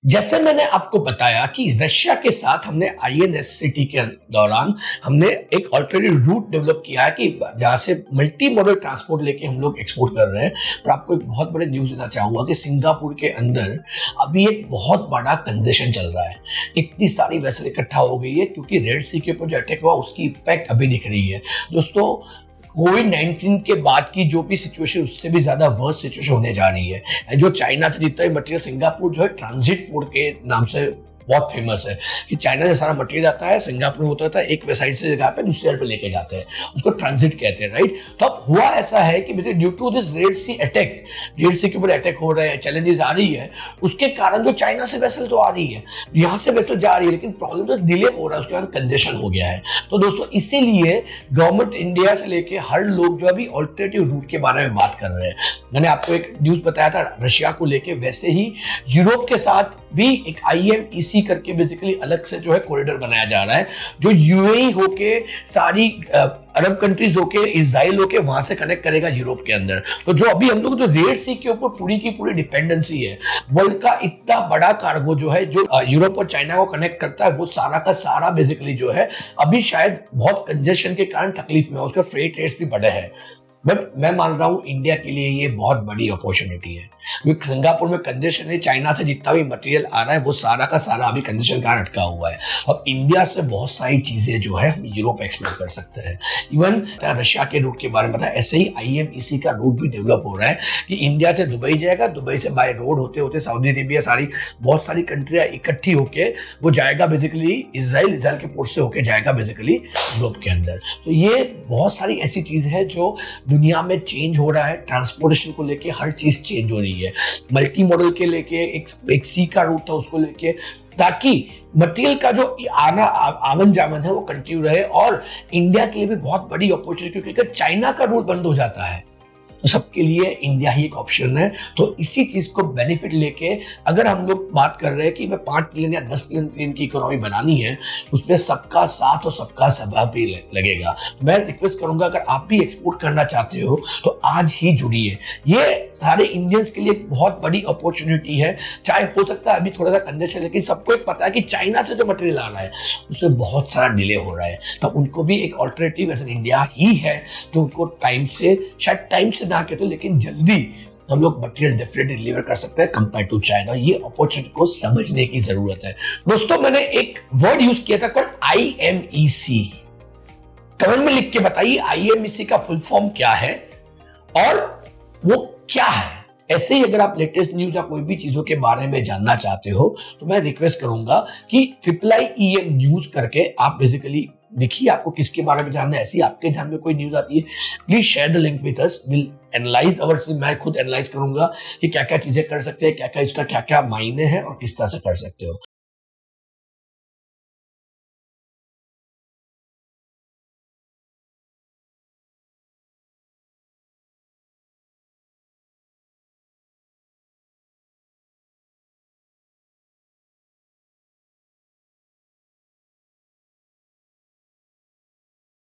जैसे मैंने आपको बताया कि रशिया के साथ हमने आईएनएससीटी के दौरान हमने एक अल्टरनेटिव रूट डेवलप किया है कि जहां से मल्टी मॉडल ट्रांसपोर्ट लेके हम लोग एक्सपोर्ट कर रहे हैं। पर आपको एक बहुत बड़े न्यूज देना चाहूंगा कि सिंगापुर के अंदर अभी एक बहुत बड़ा कंजेशन चल रहा है। इतनी सारी वेसल इकट्ठा हो गई है क्योंकि रेड सी के ऊपर जो अटैक हुआ उसकी इम्पैक्ट अभी दिख रही है। दोस्तों, कोविड-19 के बाद की जो भी सिचुएशन उससे भी ज्यादा वर्स्ट सिचुएशन होने जा रही है। जो चाइना से जितना भी मटेरियल, सिंगापुर जो है ट्रांजिट पोर्ट के नाम से बहुत फेमस है कि चाइना से सारा मटेरियल आता है, सिंगापुर में होता है, एक वेबसाइट से जगह पे दूसरी जगह पे लेके जाते हैं, उसको ट्रांजिट कहते हैं, राइट। तो अब हुआ ऐसा है कि due to this Red Sea attack, Red Sea के ऊपर अटैक हो रहे हैं, चैलेंजेस आ रही है, उसके कारण जो चाइना से वेसल तो आ रही है, यहाँ से वेसल जा रही है, लेकिन प्रॉब्लम तो डिले हो रहा है, उसके बाद कंजेशन हो गया है। तो दोस्तों, इसीलिए गवर्नमेंट इंडिया से लेके हर लोग जो अभी ऑल्टरनेटिव रूट के बारे में बात कर रहे हैं। मैंने आपको एक न्यूज बताया था रशिया को लेके, वैसे ही यूरोप के साथ भी एक IMEC करके बेसिकली अलग से जो है कॉरिडोर बनाया जा रहा है, जो यूएई होके सारी अरब कंट्रीज होके, इजराइल होके वहां से कनेक्ट करेगा यूरोप के अंदर। तो जो अभी हम लोग जो रेड सी के ऊपर पूरी की पूरी डिपेंडेंसी है, वर्ल्ड का इतना बड़ा कार्गो जो है जो यूरोप और चाइना को कनेक्ट करता है, वो सारा का सारा बेसिकली जो है अभी शायद बहुत कंजेशन के कारण तकलीफ में है, उसके फ्रेट रेट्स भी बढ़े हैं। बट मैं मान रहा हूं इंडिया के लिए ये बहुत बड़ी अपॉर्चुनिटी है, क्योंकि सिंगापुर में कंजेशन है, चाइना से जितना भी मटेरियल आ रहा है वो सारा का सारा अभी कंजेशन कारण अटका हुआ है। अब इंडिया से बहुत सारी चीजें जो है हम यूरोप एक्सपोर्ट कर सकते हैं। इवन रशिया के रूट के बारे में बताया, ऐसे ही IMEC का रूट भी डेवलप हो रहा है कि इंडिया से दुबई जाएगा, दुबई से बाय रोड होते होते सऊदी अरेबिया, सारी बहुत सारी कंट्रियां इकट्ठी होके वो जाएगा बेसिकली इजराइल के पोर्ट से होके जाएगा बेसिकली यूरोप के अंदर। तो ये बहुत सारी ऐसी चीज है जो दुनिया में चेंज हो रहा है। ट्रांसपोर्टेशन को लेके हर चीज चेंज हो रही है, मल्टी मॉडल के लेके एक सी का रूट था उसको लेके, ताकि मटेरियल का जो आवन जावन है वो कंटिन्यू रहे। और इंडिया के लिए भी बहुत बड़ी अपॉर्चुनिटी, क्योंकि चाइना का रूट बंद हो जाता है तो सबके लिए इंडिया ही एक ऑप्शन है। तो इसी चीज को बेनिफिट लेके अगर हम लोग बात कर रहे हैं कि मैं 5 ट्रिलियन या 10 ट्रिलियन की इकोनॉमी बनानी है, उसमें सबका साथ और सबका सहभाग भी लगेगा। मैं रिक्वेस्ट करूंगा, अगर आप भी एक्सपोर्ट करना चाहते हो तो आज ही जुड़िए। ये सारे इंडियंस के लिए बहुत बड़ी अपॉर्चुनिटी है। चाहे हो सकता है अभी थोड़ा सा कंजेशन, लेकिन सबको एक पता है कि चाइना से जो मटेरियल आ रहा है उसमें बहुत सारा डिले हो रहा है, तो उनको भी एक ऑल्टरनेटिव एज इंडिया ही है जो उनको टाइम से, शायद टाइम से ना कहते लेकिन जल्दी हम लोग मटेरियल डेफिनेटली डिलीवर कर सकते हैं कंपेयर टू चाइना। ये अपॉर्चुनिटी को समझने की जरूरत है। दोस्तों, मैंने एक वर्ड यूज किया था कल IMEC। कमेंट में लिख के बताइए IMEC का फुल फॉर्म क्या है और वो क्या है। ऐसे ही अगर आप लेटेस्ट न्यूज या कोई भी चीजों के बारे में जानना चाहते हो तो मैं रिक्वेस्ट करूंगा कि IIIEM न्यूज करके आप बेसिकली देखिए आपको किसके बारे में जानना है। ऐसी आपके ध्यान में कोई न्यूज आती है, please share the link with us, will analyse our, मैं खुद एनालाइज करूंगा कि क्या क्या चीजें कर सकते हैं, क्या क्या इसका क्या क्या मायने हैं और किस तरह से कर सकते हो।